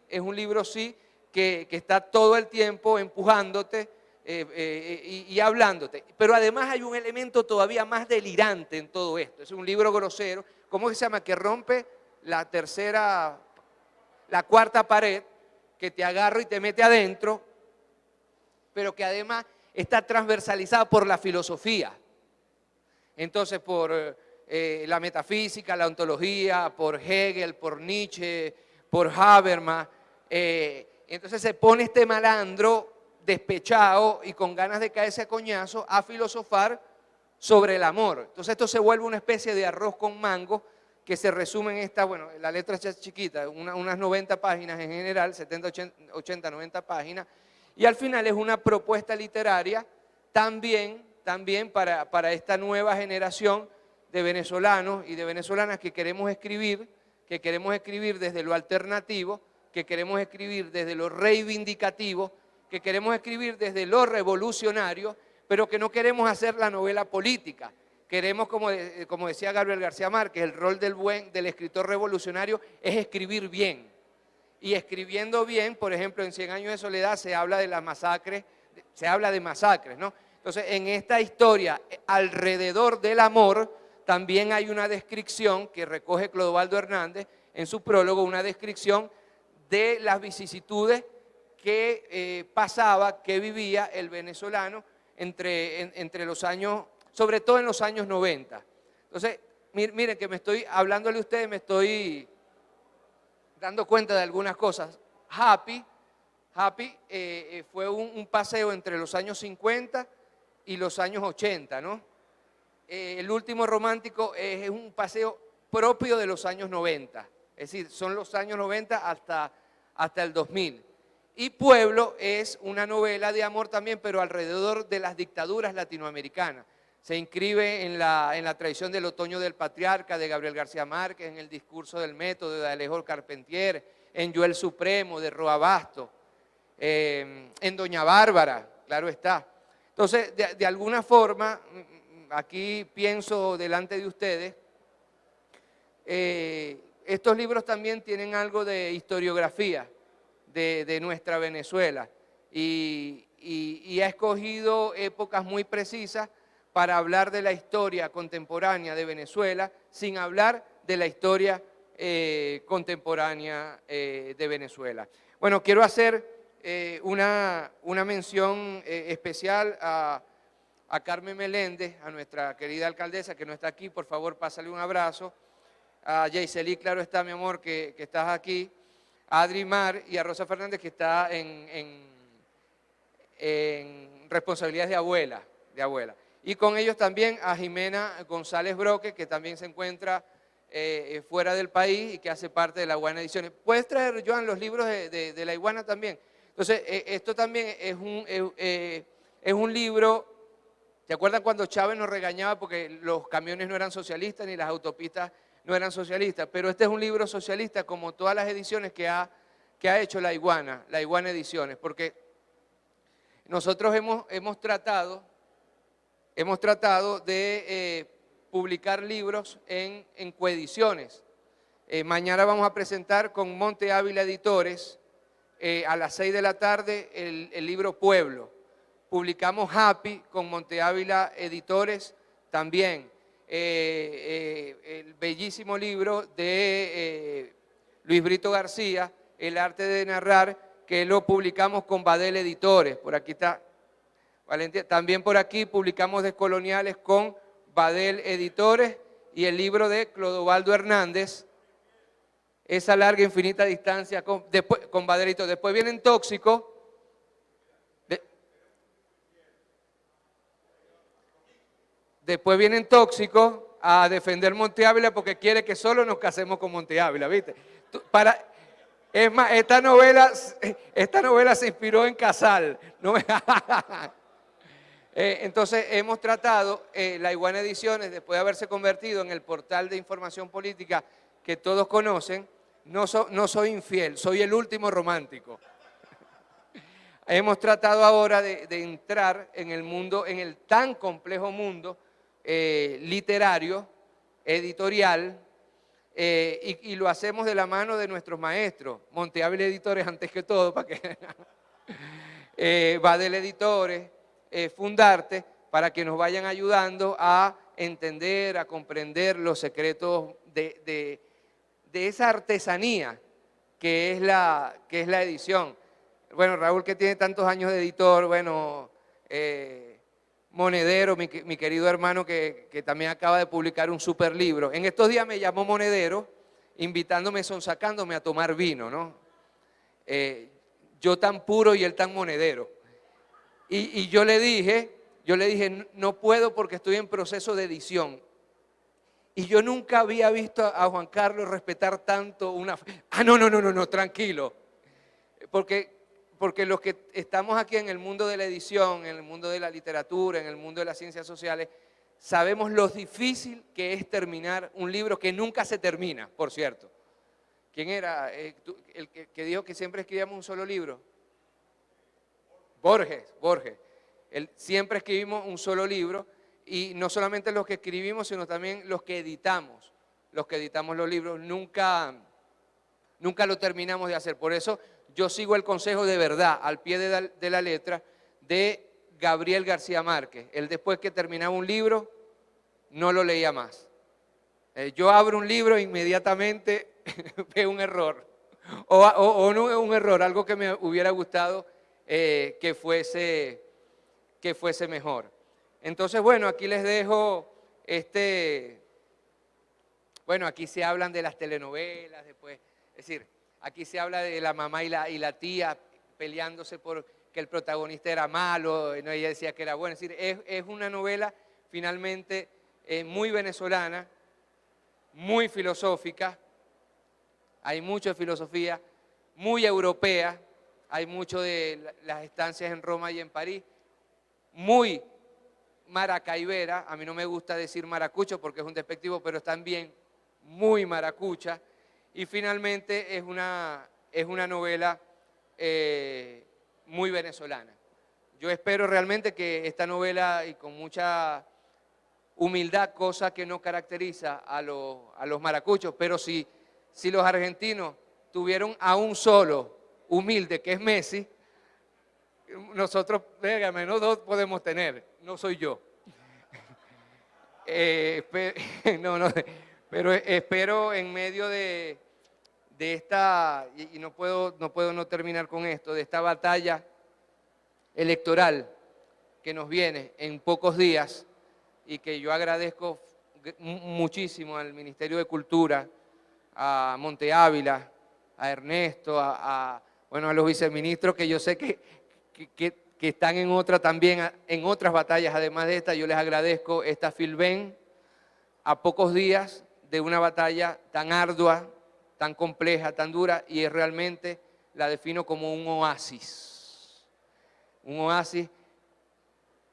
que está todo el tiempo empujándote y hablándote. Pero además hay un elemento todavía más delirante en todo esto. Es un libro grosero, ¿cómo se llama? Que rompe la cuarta pared, que te agarra y te mete adentro, pero que además está transversalizada por la filosofía. Entonces, por la metafísica, la ontología, por Hegel, por Nietzsche, por Habermas. Entonces se pone este malandro despechado y con ganas de caerse a coñazo a filosofar sobre el amor. Entonces esto se vuelve una especie de arroz con mango que se resume en esta, bueno, la letra es chiquita, unas 90 páginas en general, 70, 80, 90 páginas, y al final es una propuesta literaria también para esta nueva generación de venezolanos y de venezolanas que queremos escribir desde lo alternativo, que queremos escribir desde lo reivindicativo, que queremos escribir desde lo revolucionario, pero que no queremos hacer la novela política. Queremos, como decía Gabriel García Márquez, el rol del escritor revolucionario es escribir bien. Y escribiendo bien, por ejemplo, en 100 años de soledad se habla de las masacres, ¿no? Entonces, en esta historia, alrededor del amor, también hay una descripción que recoge Clodovaldo Hernández en su prólogo, una descripción de las vicisitudes que que vivía el venezolano entre los años, sobre todo en los años 90. Entonces, miren que hablándole a ustedes, me estoy dando cuenta de algunas cosas. Happy fue un paseo entre los años 50 y los años 80, ¿no? El último romántico es un paseo propio de los años 90, es decir, son los años 90 hasta el 2000. Y Pueblo es una novela de amor también, pero alrededor de las dictaduras latinoamericanas. Se inscribe en la tradición del Otoño del Patriarca de Gabriel García Márquez, en el Discurso del Método de Alejo Carpentier, en Yo el Supremo de Roa Basto, en Doña Bárbara, claro está. Entonces, de alguna forma, aquí pienso delante de ustedes, estos libros también tienen algo de historiografía de nuestra Venezuela y ha escogido épocas muy precisas para hablar de la historia contemporánea de Venezuela sin hablar de la historia contemporánea de Venezuela. Bueno, quiero hacer una mención especial a Carmen Meléndez, a nuestra querida alcaldesa que no está aquí. Por favor, pásale un abrazo. A Yeiseli, claro está, mi amor, que estás aquí. A Adri Mar y a Rosa Fernández, que está en responsabilidades de abuela. Y con ellos también a Jimena González Broque, que también se encuentra fuera del país y que hace parte de la Iguana Ediciones. ¿Puedes traer, Joan, los libros de la Iguana también? Entonces, esto también es un libro. ¿Se acuerdan cuando Chávez nos regañaba porque los camiones no eran socialistas ni las autopistas no eran socialistas? Pero este es un libro socialista como todas las ediciones que ha hecho la Iguana Ediciones, porque nosotros hemos tratado de publicar libros en coediciones. Mañana vamos a presentar con Monte Ávila Editores a las 6 de la tarde el libro Pueblo. Publicamos Happy con Monte Ávila Editores también. El bellísimo libro de Luis Brito García, El arte de narrar, que lo publicamos con Badel Editores. Por aquí está Valentina. También por aquí publicamos Descoloniales con Badel Editores y el libro de Clodovaldo Hernández, esa larga infinita distancia con Baderito. Después vienen Tóxicos. Después vienen Tóxicos a defender Monte Ávila porque quiere que solo nos casemos con Monte Ávila, ¿viste? Es más, esta novela se inspiró en Casal. Entonces hemos tratado, La Iguana Ediciones, después de haberse convertido en el portal de información política que todos conocen, no soy infiel, soy el último romántico. Hemos tratado ahora de entrar en el mundo, en el tan complejo mundo literario, editorial, y lo hacemos de la mano de nuestros maestros, Monte Ávila Editores antes que todo, para que Badel Editores, Fundarte, para que nos vayan ayudando a entender, a comprender los secretos de esa artesanía que es la edición. Bueno, Raúl, que tiene tantos años de editor, bueno, Monedero, mi querido hermano, que también acaba de publicar un super libro. En estos días me llamó Monedero, invitándome, sonsacándome a tomar vino, ¿no? Yo tan puro y él tan monedero. Y yo le dije, no puedo porque estoy en proceso de edición. Y yo nunca había visto a Juan Carlos respetar tanto una... No, tranquilo. Porque los que estamos aquí en el mundo de la edición, en el mundo de la literatura, en el mundo de las ciencias sociales, sabemos lo difícil que es terminar un libro que nunca se termina, por cierto. ¿Quién era el que dijo que siempre escribíamos un solo libro? Borges. Siempre escribimos un solo libro, y no solamente los que escribimos, sino también los que editamos. Los que editamos los libros nunca lo terminamos de hacer. Por eso yo sigo el consejo de verdad, al pie de la letra, de Gabriel García Márquez. Él, después que terminaba un libro, no lo leía más. Yo abro un libro e inmediatamente veo un error. O no un error, algo que me hubiera gustado que fuese mejor. Entonces, bueno, aquí les dejo bueno, aquí se hablan de las telenovelas, después, es decir, aquí se habla de la mamá y la tía peleándose por que el protagonista era malo, no, ella decía que era bueno. Es decir, es una novela finalmente muy venezolana, muy filosófica, hay mucho de filosofía, muy europea, hay mucho de las estancias en Roma y en París, muy maracaibera. A mí no me gusta decir maracucho porque es un despectivo, pero es también muy maracucha. Y finalmente es una novela muy venezolana. Yo espero realmente que esta novela, y con mucha humildad, cosa que no caracteriza a los maracuchos, pero si los argentinos tuvieron a un solo humilde, que es Messi, nosotros, venga, menos dos podemos tener, no soy yo. Pero espero en medio de esta, y no puedo no terminar con esto, de esta batalla electoral que nos viene en pocos días, y que yo agradezco muchísimo al Ministerio de Cultura, a Monte Ávila, a Ernesto, bueno, a los viceministros, que yo sé que están en otras batallas además de esta. Yo les agradezco esta Filben a pocos días de una batalla tan ardua, tan compleja, tan dura, y realmente la defino como un oasis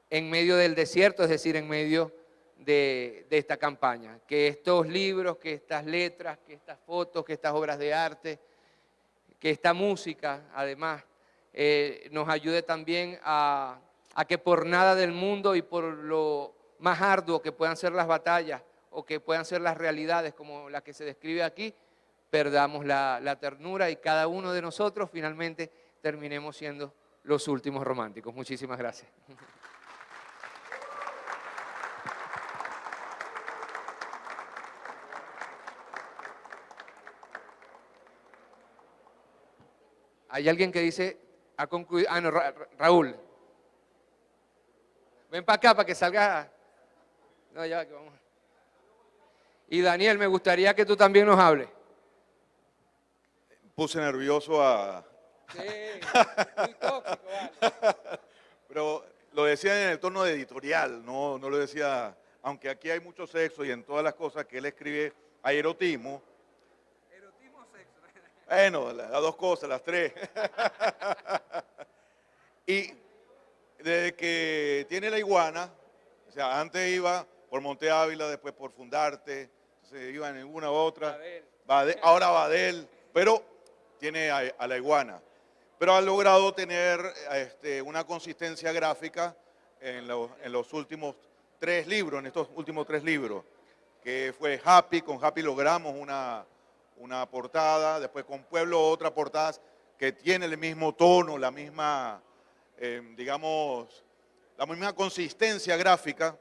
en medio del desierto, es decir, en medio de esta campaña. Que estos libros, que estas letras, que estas fotos, que estas obras de arte, que esta música, además, nos ayude también a que por nada del mundo, y por lo más arduo que puedan ser las batallas o que puedan ser las realidades como la que se describe aquí, perdamos la ternura, y cada uno de nosotros finalmente terminemos siendo los últimos románticos. Muchísimas gracias. Hay alguien que dice, ha concluido, no, Raúl. Ven para acá para que salga. No, ya que vamos. Y Daniel, me gustaría que tú también nos hables. puse nervioso a... Sí, muy tóxico, vale. Pero lo decía en el tono de editorial, no lo decía... Aunque aquí hay mucho sexo y en todas las cosas que él escribe hay erotismo. Erotismo o sexo. Bueno, las dos cosas, las tres. Y desde que tiene la iguana, o sea, antes iba por Monte Ávila, después por Fundarte, se iba en una u otra, ahora Badel, pero tiene a la iguana. Pero ha logrado tener una consistencia gráfica en los últimos 3 libros, en estos últimos 3 libros, que fue Happy, con Happy logramos una portada, después con Pueblo otra portada que tiene el mismo tono, la misma, digamos, la misma consistencia gráfica,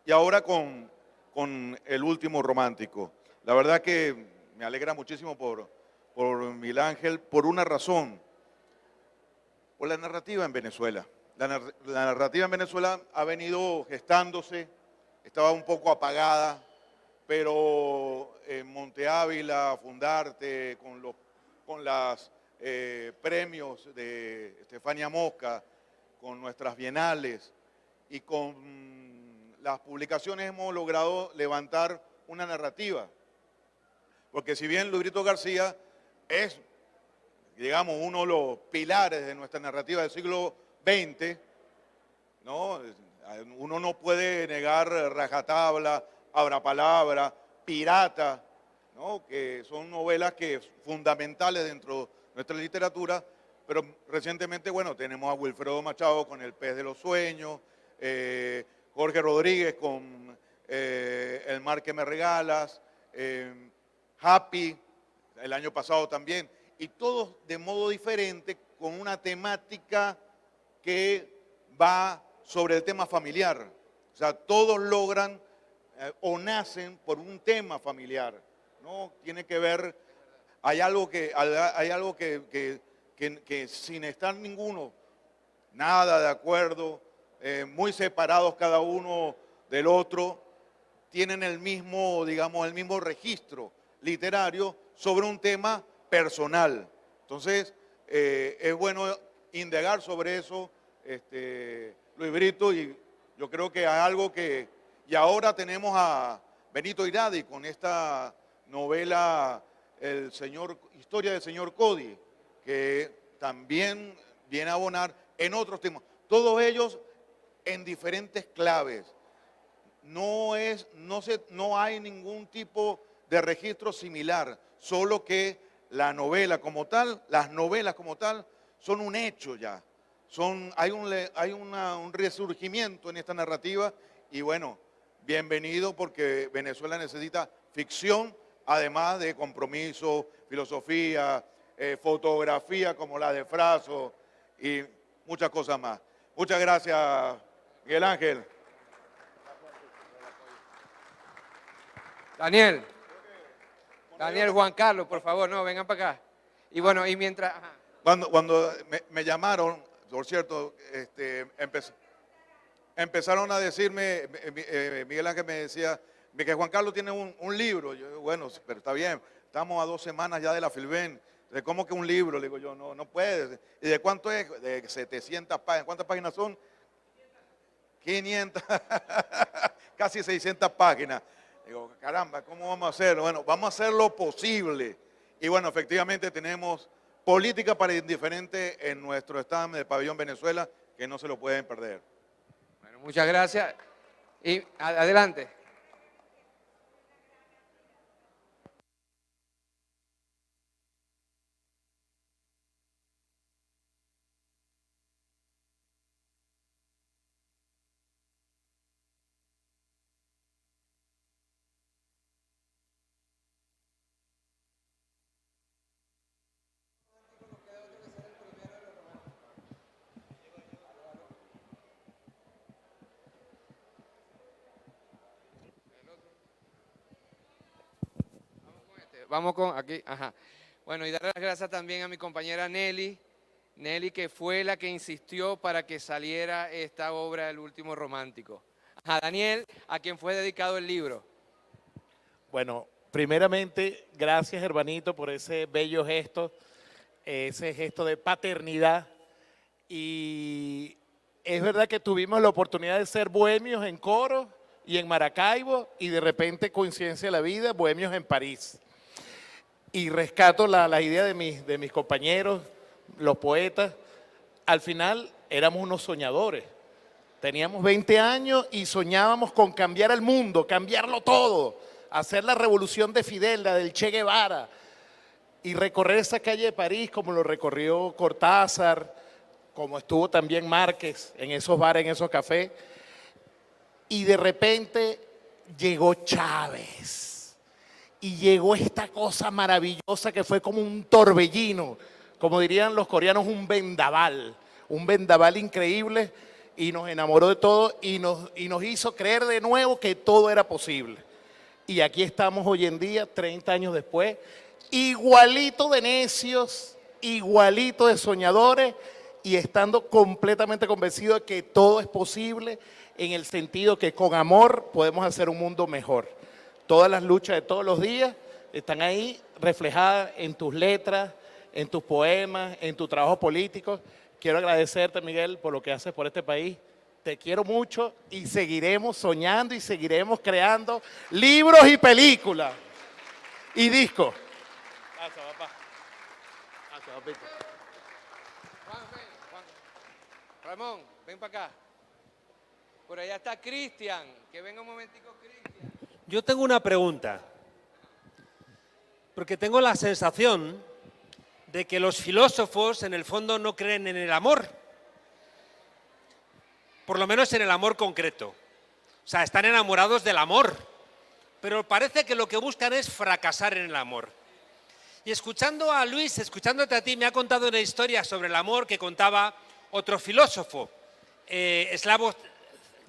y ahora con El Último Romántico. La verdad que me alegra muchísimo por Miguel Ángel, por una razón, por la narrativa en Venezuela. La narrativa en Venezuela ha venido gestándose, estaba un poco apagada, pero en Monte Ávila, Fundarte, con los premios de Estefania Mosca, con nuestras bienales y con las publicaciones hemos logrado levantar una narrativa. Porque si bien Luis Brito García es, digamos, uno de los pilares de nuestra narrativa del siglo XX, ¿no? Uno no puede negar Rajatabla, Abrapalabra, Pirata, ¿no? Que son novelas fundamentales dentro de nuestra literatura, pero recientemente, bueno, tenemos a Wilfredo Machado con El Pez de los Sueños, Jorge Rodríguez con El Mar que me regalas, Happy, el año pasado también, y todos de modo diferente, con una temática que va sobre el tema familiar. O sea, todos logran o nacen por un tema familiar, ¿no? Tiene que ver, hay algo que sin estar ninguno, nada de acuerdo, muy separados cada uno del otro, tienen el mismo, digamos, el mismo registro literario sobre un tema personal. Entonces, es bueno indagar sobre eso, Luis Brito, y yo creo que hay algo que... Y ahora tenemos a Benito Iradi con esta novela Historia del señor Cody, que también viene a abonar en otros temas. Todos ellos en diferentes claves. No hay ningún tipo de registro similar, solo que la novela como tal, las novelas como tal, son un hecho ya. Hay un resurgimiento en esta narrativa y bueno, bienvenido porque Venezuela necesita ficción, además de compromiso, filosofía, fotografía como la de Fraso y muchas cosas más. Muchas gracias, Miguel Ángel. Daniel, Juan Carlos, por favor, no, vengan para acá. Y bueno, y mientras... Ajá. Cuando me llamaron, por cierto, empezaron a decirme, Miguel Ángel me decía, que Juan Carlos tiene un libro. Yo, bueno, pero está bien, estamos a 2 semanas ya de la Filben. ¿Cómo que un libro? Le digo yo, no puedes. ¿Y de cuánto es? De 700 páginas. ¿Cuántas páginas son? 500, casi 600 páginas. Digo, caramba, ¿cómo vamos a hacerlo? Bueno, vamos a hacer lo posible. Y bueno, efectivamente tenemos política para indiferentes en nuestro stand de Pabellón Venezuela, que no se lo pueden perder. Bueno, muchas gracias. Y adelante. Vamos con aquí, ajá. Bueno, y dar las gracias también a mi compañera Nelly, que fue la que insistió para que saliera esta obra El Último Romántico. A Daniel, a quien fue dedicado el libro. Bueno, Primeramente, gracias hermanito por ese bello gesto, ese gesto de paternidad. Y es verdad que tuvimos la oportunidad de ser bohemios en Coro y en Maracaibo y de repente, coincidencia de la vida, bohemios en París. Y rescato la idea de mis compañeros, los poetas. Al final éramos unos soñadores. Teníamos 20 años y soñábamos con cambiar el mundo, cambiarlo todo, hacer la revolución de Fidel, la del Che Guevara, y recorrer esa calle de París como lo recorrió Cortázar, como estuvo también Márquez en esos bares, en esos cafés. Y de repente llegó Chávez y llegó esta cosa maravillosa que fue como un torbellino, como dirían los coreanos, un vendaval increíble, y nos enamoró de todo y nos hizo creer de nuevo que todo era posible. Y aquí estamos hoy en día, 30 años después, igualito de necios, igualito de soñadores y estando completamente convencidos de que todo es posible en el sentido que con amor podemos hacer un mundo mejor. Todas las luchas de todos los días están ahí reflejadas en tus letras, en tus poemas, en tu trabajo político. Quiero agradecerte, Miguel, por lo que haces por este país. Te quiero mucho y seguiremos soñando y seguiremos creando libros y películas y discos. Gracias, papá. Gracias, papito. Juan, Ramón, ven para acá. Por allá está Cristian, que venga un momentico, Cristian. Yo tengo una pregunta, porque tengo la sensación de que los filósofos en el fondo no creen en el amor, por lo menos en el amor concreto. O sea, están enamorados del amor, pero parece que lo que buscan es fracasar en el amor. Y escuchando a Luis, escuchándote a ti, me ha contado una historia sobre el amor que contaba otro filósofo, Slavoj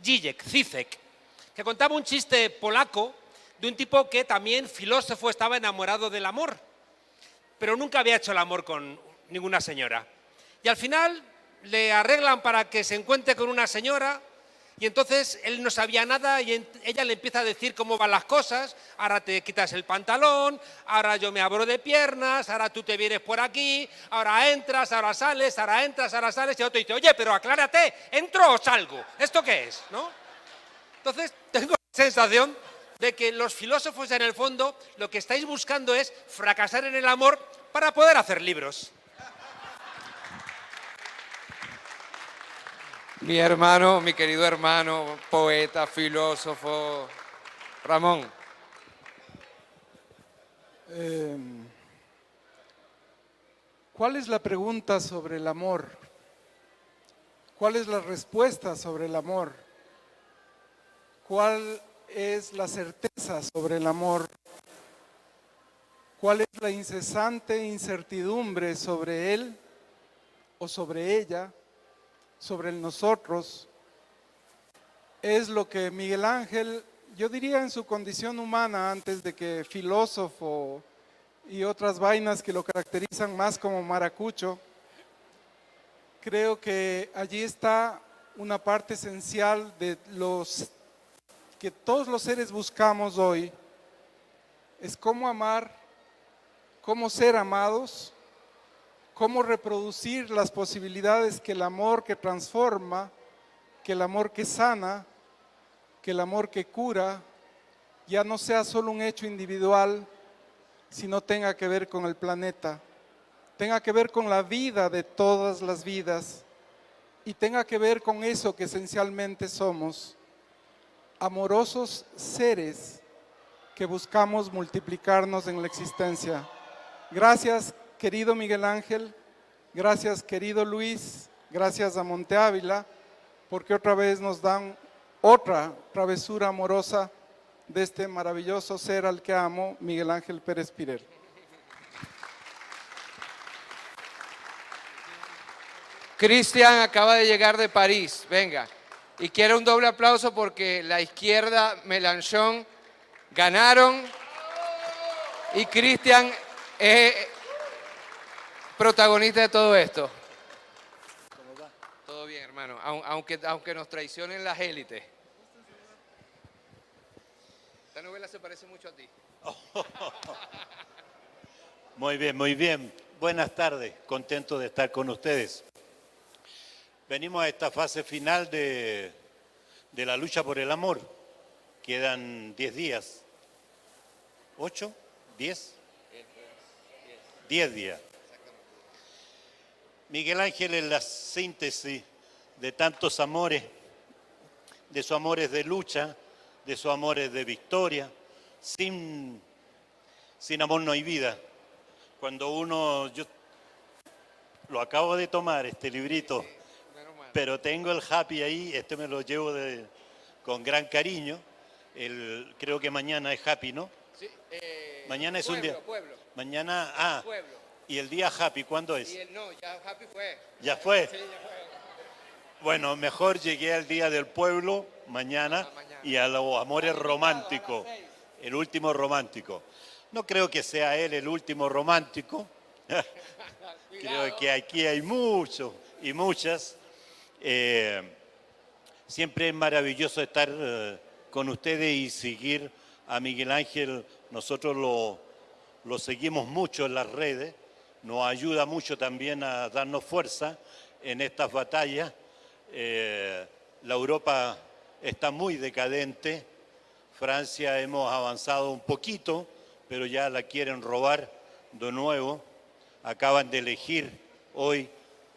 Žižek, que contaba un chiste polaco de un tipo que también, filósofo, estaba enamorado del amor, pero nunca había hecho el amor con ninguna señora. Y al final le arreglan para que se encuentre con una señora y entonces él no sabía nada y ella le empieza a decir cómo van las cosas. Ahora te quitas el pantalón, ahora yo me abro de piernas, ahora tú te vienes por aquí, ahora entras, ahora sales, ahora entras, ahora sales. Y otro dice, oye, pero aclárate, ¿entro o salgo? ¿Esto qué es? ¿No? Entonces tengo la sensación de que los filósofos en el fondo lo que estáis buscando es fracasar en el amor para poder hacer libros. Mi hermano, mi querido hermano, poeta, filósofo, Ramón. ¿Cuál es la pregunta sobre el amor? ¿Cuál es la respuesta sobre el amor? ¿Cuál es la certeza sobre el amor? ¿Cuál es la incesante incertidumbre sobre él o sobre ella, sobre el nosotros? Es lo que Miguel Ángel, yo diría en su condición humana, antes de que filósofo y otras vainas que lo caracterizan más como maracucho, creo que allí está una parte esencial de los que todos los seres buscamos hoy, es cómo amar, cómo ser amados, cómo reproducir las posibilidades que el amor que transforma, que el amor que sana, que el amor que cura, ya no sea solo un hecho individual, sino tenga que ver con el planeta, tenga que ver con la vida de todas las vidas y tenga que ver con eso que esencialmente somos, amorosos seres que buscamos multiplicarnos en la existencia. Gracias, querido Miguel Ángel, gracias, querido Luis, gracias a Monte Ávila, porque otra vez nos dan otra travesura amorosa de este maravilloso ser al que amo, Miguel Ángel Pérez Pirel. Cristian acaba de llegar de París, venga. Y quiero un doble aplauso porque la izquierda, Mélenchon, ganaron y Cristian es protagonista de todo esto. ¿Cómo va? Todo bien, hermano, aunque nos traicionen las élites. Esta novela se parece mucho a ti. Muy bien, muy bien. Buenas tardes, contento de estar con ustedes. Venimos a esta fase final de la lucha por el amor. Quedan 10 días. ¿8? ¿10? 10 días. Miguel Ángel es la síntesis de tantos amores, de sus amores de lucha, de sus amores de victoria. Sin amor no hay vida. Cuando yo lo acabo de tomar, este librito, pero tengo el Happy ahí, este me lo llevo con gran cariño. Creo que mañana es Happy, ¿no? Sí, mañana es un día. Pueblo. Mañana, Pueblo. ¿y el día Happy cuándo es? No, ya Happy fue. ¿Ya fue? Sí, ya fue. Bueno, mejor llegué al Día del Pueblo mañana y a los amores románticos, el último romántico. No creo que sea él el último romántico. Creo que aquí hay muchos y muchas. Siempre es maravilloso estar con ustedes y seguir a Miguel Ángel. Nosotros lo seguimos mucho en las redes. Nos ayuda mucho también a darnos fuerza en estas batallas. La Europa está muy decadente. Francia hemos avanzado un poquito, pero ya la quieren robar de nuevo. Acaban de elegir hoy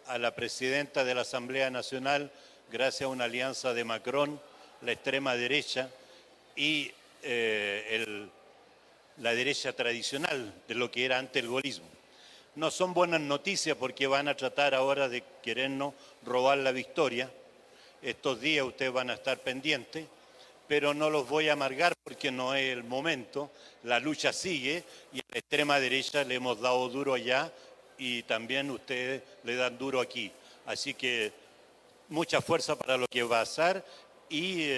a la presidenta de la Asamblea Nacional, gracias a una alianza de Macron, la extrema derecha, y la derecha tradicional de lo que era antes el gaullismo. No son buenas noticias porque van a tratar ahora de querernos robar la victoria. Estos días ustedes van a estar pendientes, pero no los voy a amargar porque no es el momento. La lucha sigue y a la extrema derecha le hemos dado duro allá y también ustedes le dan duro aquí. Así que mucha fuerza para lo que va a pasar y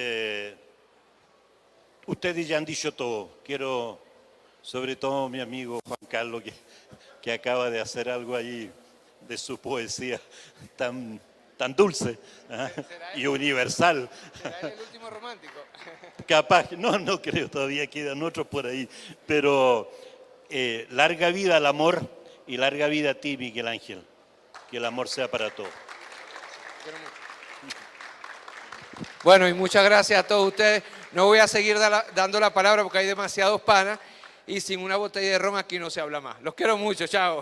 ustedes ya han dicho todo. Quiero, sobre todo mi amigo Juan Carlos, que acaba de hacer algo ahí de su poesía tan dulce, y universal. ¿Será el último romántico? Capaz, no creo, todavía quedan otros por ahí, pero larga vida al amor y larga vida a ti, Miguel Ángel. Que el amor sea para todos. Bueno, y muchas gracias a todos ustedes. No voy a seguir dando la palabra porque hay demasiados panas y sin una botella de ron aquí no se habla más. Los quiero mucho, chao.